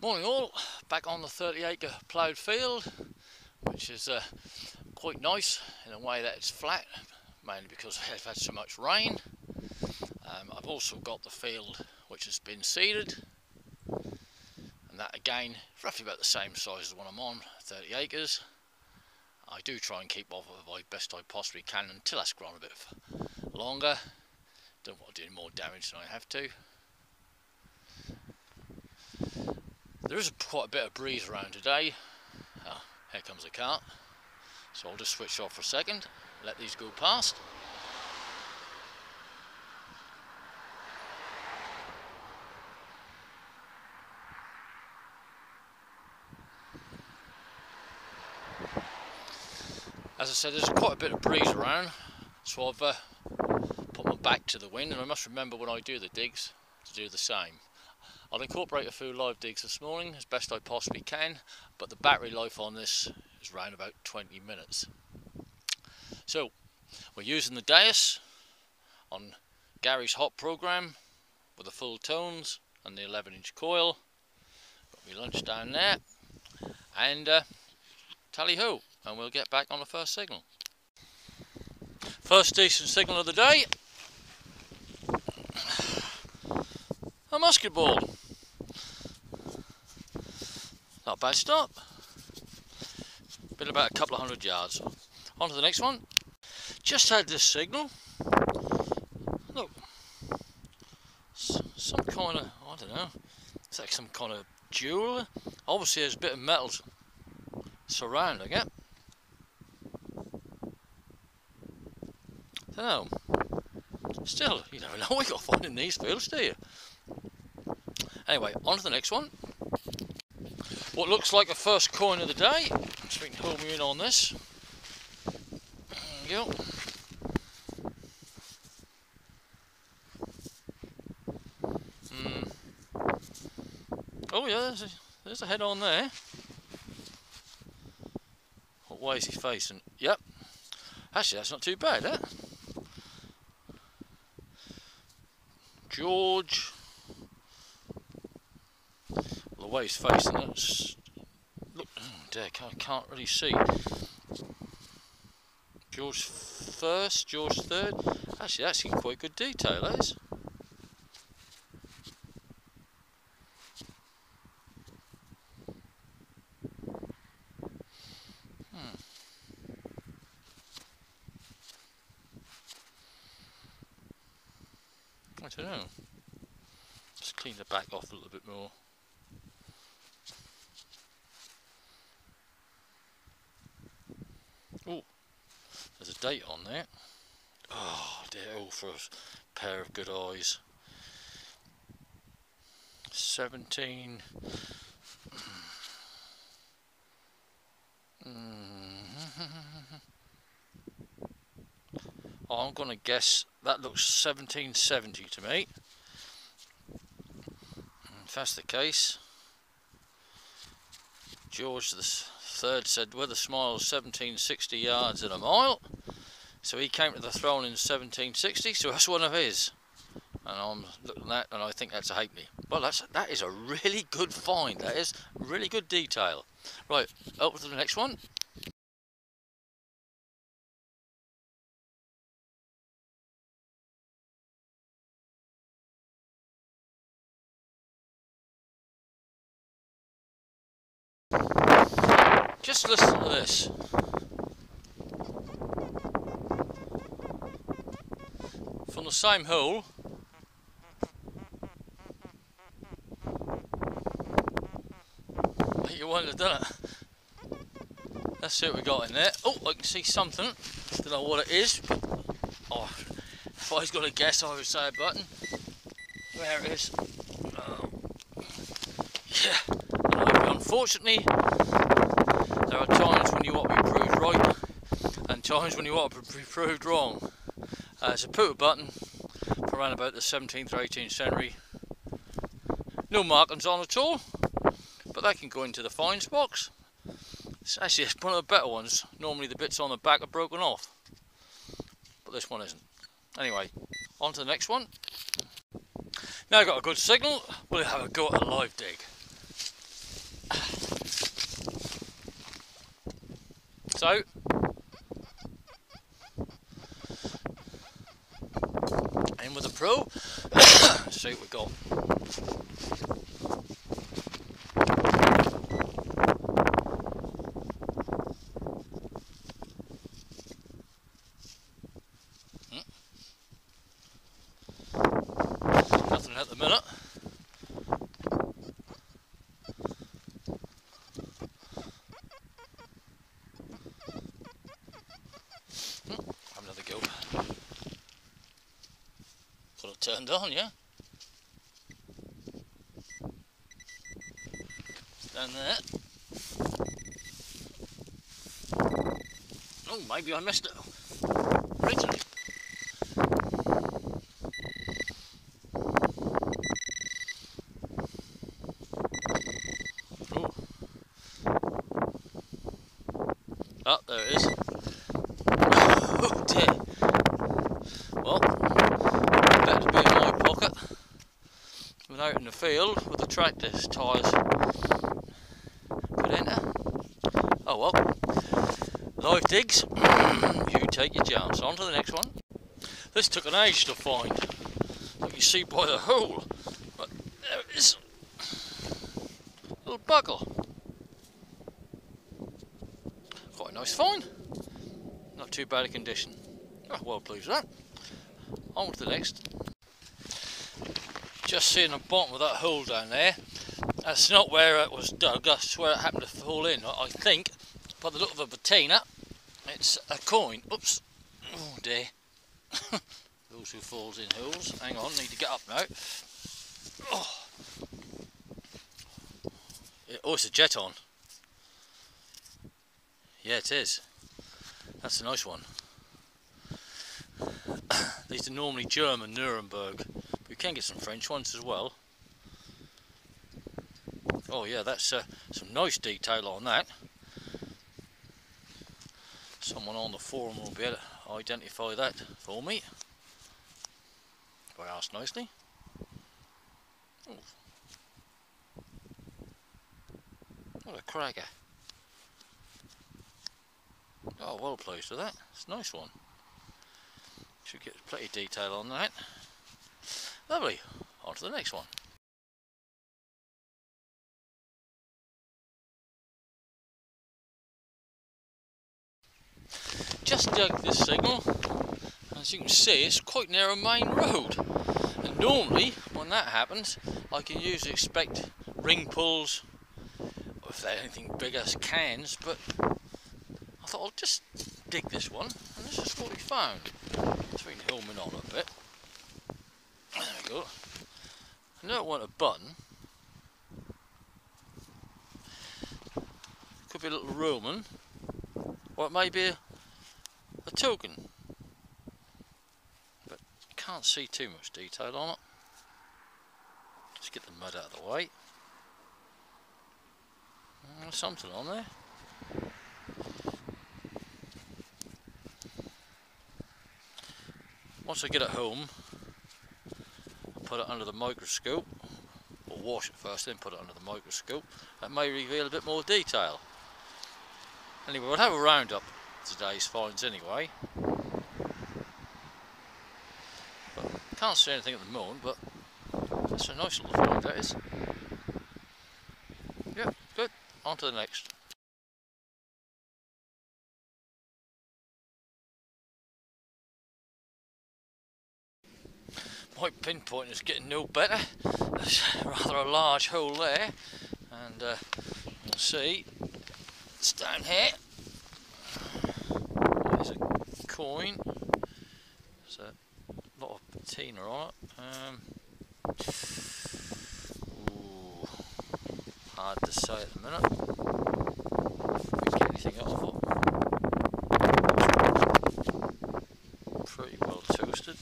Morning all, back on the 30-acre ploughed field, which is quite nice in a way that it's flat, mainly because I've had so much rain. I've also got the field which has been seeded, and that again roughly about the same size as the one I'm on, 30 acres. I do try and keep off of it best I possibly can until that's grown a bit longer. Don't want to do any more damage than I have to. There is quite a bit of breeze around today. Oh, here comes a cart. So I'll just switch off for a second, let these go past. As I said, there's quite a bit of breeze around, so I've put my back to the wind, and I must remember when I do the digs to do the same. I'll incorporate a few live digs this morning as best I possibly can, but the battery life on this is around about 20 minutes. So we're using the dais on Gary's hot program with the full tones and the 11-inch coil. Got my lunch down there, and tally ho, and we'll get back on the first signal. First decent signal of the day. A musket ball. Not a bad start. Been about a couple of 100 yards. On to the next one. Just had this signal. Look, some kind of, I don't know, it's like some kind of jewel. Obviously there's a bit of metal surrounding it. I don't know. Still, you never know what you'll find in these fields, do you? Anyway, on to the next one. What looks like the first coin of the day. So we can home you in on this. There we go. Oh yeah, there's a head on there. What way is he facing? Yep. Actually, that's not too bad, eh? George. Well, the way he's facing it, look, oh dear, I can't really see. George first, George third. Actually, that's in quite good detail, that is. I don't know. Just clean the back off a little bit more. Oh, there's a date on there. Oh dear, oh, for a pair of good eyes. 17. Oh, I'm going to guess that looks 1770 to me. If that's the case, George the third said with a smile 1760 yards in a mile, so he came to the throne in 1760, so that's one of his, and I'm looking at that and I think that's a halfpenny. Well, that is a really good find. That is really good detail. Right, over to the next one. Just listen to this. From the same hole. You wouldn't have done it. Let's see what we got in there. Oh, I can see something. Don't know what it is. Oh, if I was going to guess, I would say a button. There it is. Oh. Yeah. Unfortunately, there are times when you want to be proved right and times when you want to be proved wrong. It's a pewter button from around about the 17th or 18th century. No markings on at all, but that can go into the fines box. It's actually one of the better ones. Normally the bits on the back are broken off, but this one isn't. Anyway, on to the next one. Now I've got a good signal, we'll have a go at a live dig. Lights out. In with the pro. Let's see what we got. Nothing at the minute. Have another go. Got it turned on, yeah? Down there. Oh, maybe I missed it originally. Oh. Oh, there it is. Oh dear. Well, better to be in my pocket than out in the field with the tractor's tyres put into. Oh well. Live digs. You take your chance. On to the next one. This took an age to find. Like you see by the hole. But there it is. Little buckle. Quite a nice find. Not too bad a condition. Oh, well pleased with that. On to the next. Just seeing the bottom of that hole down there. That's not where it was dug, that's where it happened to fall in. I think, by the look of a patina, it's a coin. Oops. Oh dear. Those who falls in holes. Hang on, need to get up now. Oh, it's a jeton. Yeah, it is. That's a nice one. These are normally German Nuremberg, but you can get some French ones as well. Oh yeah, that's some nice detail on that. Someone on the forum will be able to identify that for me. If I ask nicely. Oh. What a cracker. Oh, well pleased with that. It's a nice one. Should get plenty of detail on that. Lovely. On to the next one. Just dug this signal. As you can see, it's quite near a main road. And normally, when that happens, I can usually expect ring pulls, or if they're anything bigger, cans, but I thought I'll just dig this one, and this is what we found. So we can helm it on a bit. There we go. I know it wasn't a button. Could be a little Roman, or it may be a token. But can't see too much detail on it. Just get the mud out of the way. There's something on there. Once I get it home, I'll put it under the microscope, or wash it first, then put it under the microscope. That may reveal a bit more detail. Anyway, we'll have a roundup of today's finds anyway. But can't see anything at the moment, but that's a nice little find that is. Yeah, good. On to the next. My pinpoint is getting no better. There's rather a large hole there, and you'll see it's down here. There's a coin. There's a lot of patina on it. Ooh, hard to say at the minute. If we get anything out of it. Pretty well toasted.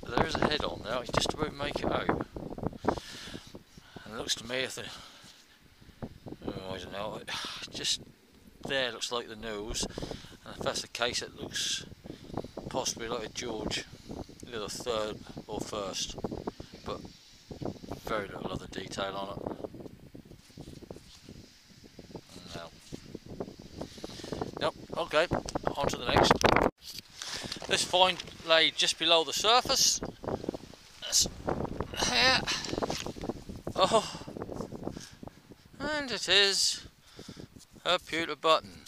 There's a head on there, I just about make it out. And it looks to me if the, I don't know, just there looks like the nose, and if that's the case it looks possibly like a George, either third or first, but very little other detail on it. Okay, on to the next. This vine laid just below the surface. That's here. Oh, and it is a pewter button.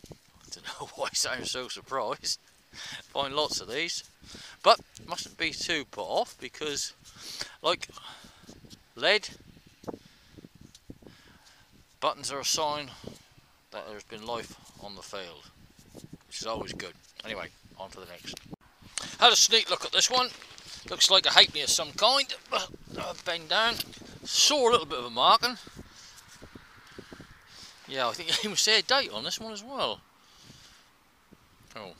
I don't know why I sound so surprised. Find lots of these, but mustn't be too put off because, like lead, buttons are a sign that there's been life on the field, which is always good. Anyway, on to the next. Had a sneak look at this one. Looks like a halfpenny of some kind. Bend down. Saw a little bit of a marking. Yeah, I think you even say a date on this one as well. Oh,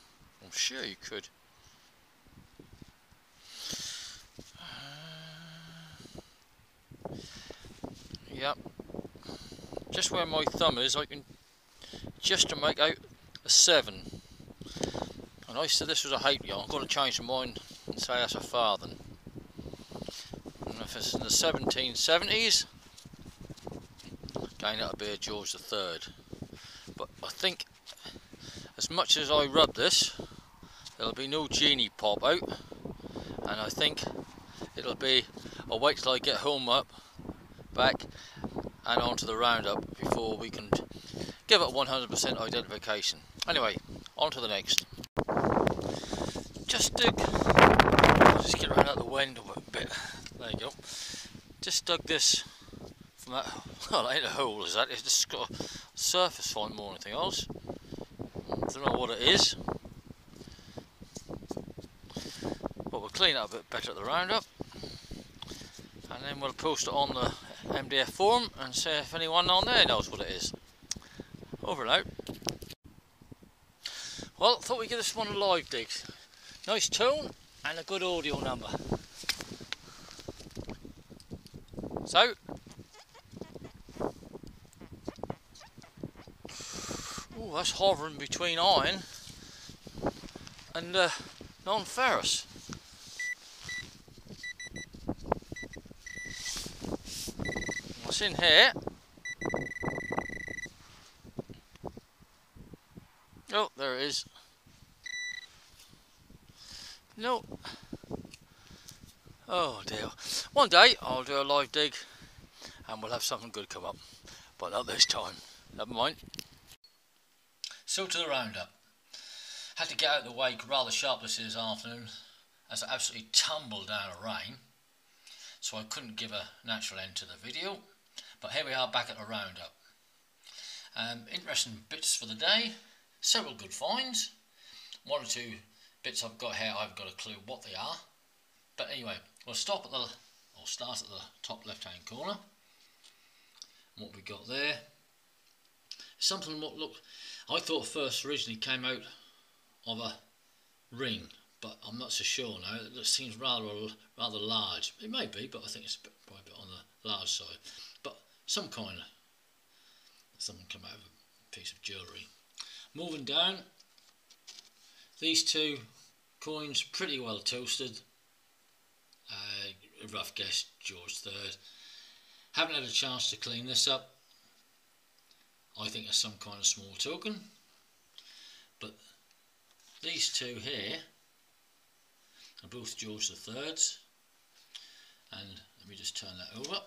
I'm sure you could. Yep. Just where my thumb is, I can just to make out a 7. And I said this was a halfpenny. I'm going to change my mind and say that's a farthing. And if it's in the 1770s, again that'll be a George III. But I think as much as I rub this, there'll be no genie pop out, and I think it'll be a wait till I get home back and onto the roundup before we can give it 100% identification. Anyway, on to the next. Just dig, I'll just get around out the window a bit. There you go. Just dug this from that. Well, it ain't a hole, is that? It's just got a surface fine more than anything else. Don't know what it is, but we'll clean it up a bit better at the roundup, and then we'll post it on the MDF forum and see if anyone on there knows what it is. Over and out. Well, thought we'd give this one a live dig. Nice tone and a good audio number. So, ooh, that's hovering between iron and non-ferrous. What's in here? Oh, there it is. No. Oh dear. One day I'll do a live dig and we'll have something good come up. But not this time. Never mind. So to the roundup. Had to get out of the way rather sharply this afternoon as it absolutely tumbled down a rain. So I couldn't give a natural end to the video. But here we are back at the roundup. Interesting bits for the day. Several good finds. One or two bits I've got here, I've got a clue what they are. But anyway, we'll start at the top left hand corner. And what we got there. Something what looked, I thought first originally came out of a ring, but I'm not so sure now. It seems rather large. It may be, but I think it's probably a bit on the large side. But some kind of something come out of a piece of jewellery. Moving down, these two coins pretty well toasted. A rough guess, George III. Haven't had a chance to clean this up. I think it's some kind of small token. But these two here are both George III's. And let me just turn that over.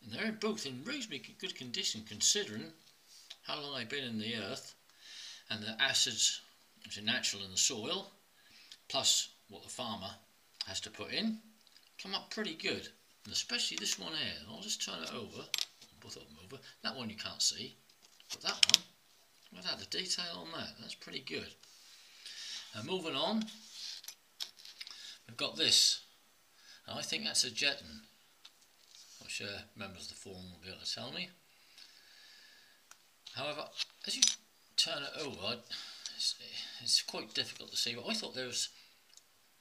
And they're both in reasonably good condition considering how long they've been in the earth and the acids which are natural in the soil, plus what the farmer has to put in, come up pretty good. And especially this one here. I'll just turn it over, both of them over. That one you can't see, but that one, look at that, the detail on that, that's pretty good. And moving on, we've got this, and I think that's a Jetton. I'm sure members of the forum will be able to tell me. However, as you turn it over, it's quite difficult to see, but I thought there was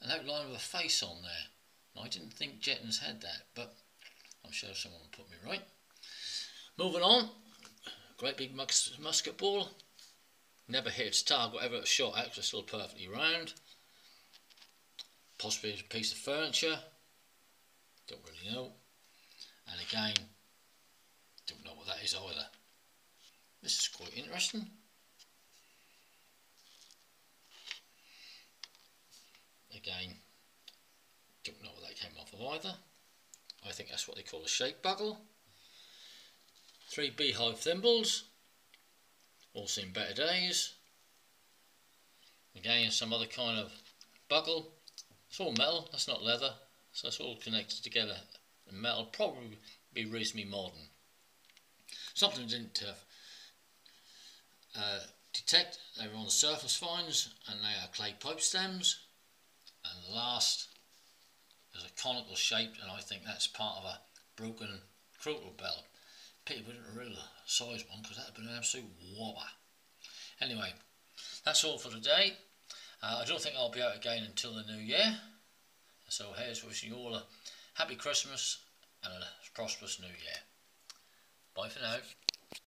an outline of a face on there. I didn't think Jettons had that, but I'm sure someone will put me right. Moving on, great big musket ball. Never hit its target, whatever it's shot at, it's still perfectly round. Possibly a piece of furniture, don't really know. And again, don't know what that is either. This is quite interesting. Again, don't know what that came off of either. I think that's what they call a shape buckle. 3 beehive thimbles, all seen better days. Again, some other kind of buckle. It's all metal, that's not leather, so it's all connected together. And metal, probably be reasonably modern. Something didn't detect, they were on the surface fines, and they are clay pipe stems. And the last is a conical shape, and I think that's part of a broken crotal bell. Pity we didn't rule the size one, because that would have been an absolute whopper. Anyway, that's all for today. I don't think I'll be out again until the new year. So here's wishing you all a happy Christmas and a prosperous new year. Bye for now.